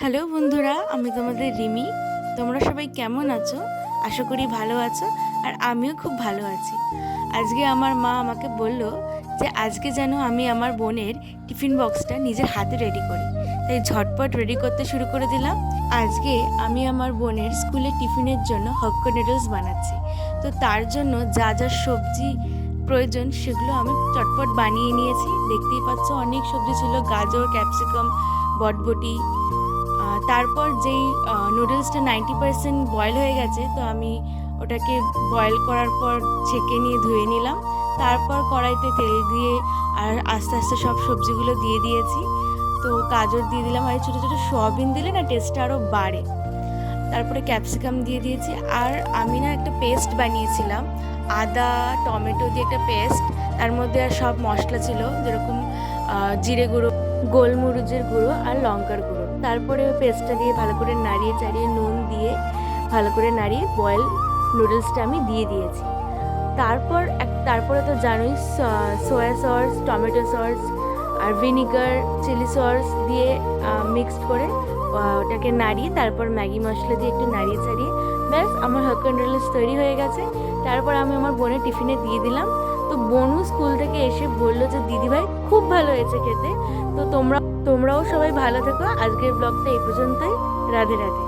Hello বন্ধুরা, আমি তোমাদের রিমি। তোমরা সবাই কেমন আছো? আশা করি ভালো আছো, আর আমিও খুব ভালো আছি। আজকে আমার মা আমাকে বলল যে আজকে যেন আমি আমার বোনের টিফিন বক্সটা নিজের হাতে রেডি করি, তাই ঝটপট রেডি করতে শুরু করে দিলাম। আজকে আমি আমার বোনের স্কুলে টিফিনের জন্য হক্কা নুডলস বানাচ্ছি। তো তার জন্য যা যা সবজি প্রয়োজন সেগুলো আমি চটপট বানিয়ে নিয়েছি। দেখতেই পাচ্ছ, অনেক সবজি ছিল, গাজর, ক্যাপসিকাম, বটবটি। তারপর যেই নুডলসটা 90% বয়েল হয়ে গেছে, তো আমি ওটাকে বয়েল করার পর ছেঁকে নিয়ে ধুয়ে নিলাম। তারপর কড়াইতে তেল দিয়ে আর আস্তে আস্তে সব সবজিগুলো দিয়ে দিয়েছি। তো গাজর দিয়ে দিলাম, আর ছোটো ছোটো সয়াবিন দিলে না টেস্টটা আরও বাড়ে। তারপরে ক্যাপসিকাম দিয়ে দিয়েছি। আর আমি না একটা পেস্ট বানিয়েছিলাম, আদা টমেটো দিয়ে একটা পেস্ট। তার মধ্যে আর সব মশলা ছিল, যেরকম জিরে গুঁড়ো, গোলমরিচের গুঁড়ো আর লঙ্কার গুঁড়ো। তারপরে ওই পেস্টটা দিয়ে ভালো করে নাড়িয়ে চাড়িয়ে নুন দিয়ে ভালো করে নাড়িয়ে বয়েল নুডলসটা আমি দিয়ে দিয়েছি। তারপরে তো জানোই, সয়া সস, টমেটো সস আর ভিনিগার, চিলি সস দিয়ে মিক্সড করে ওটাকে নাড়িয়ে তারপর ম্যাগি মশলা দিয়ে একটু নাড়িয়ে চাড়িয়ে ব্যাস আমার হক্কা নুডলস তৈরি হয়ে গেছে। তারপর আমি আমার বোনের টিফিনে দিয়ে দিলাম। তো বোনও স্কুল থেকে এসে বললো যে দিদিভাই খুব ভালো হয়েছে খেতে। তো তোমরাও সবাই ভালো থেকো। আজকের ব্লগটা এই পর্যন্তই। রাধে রাধে।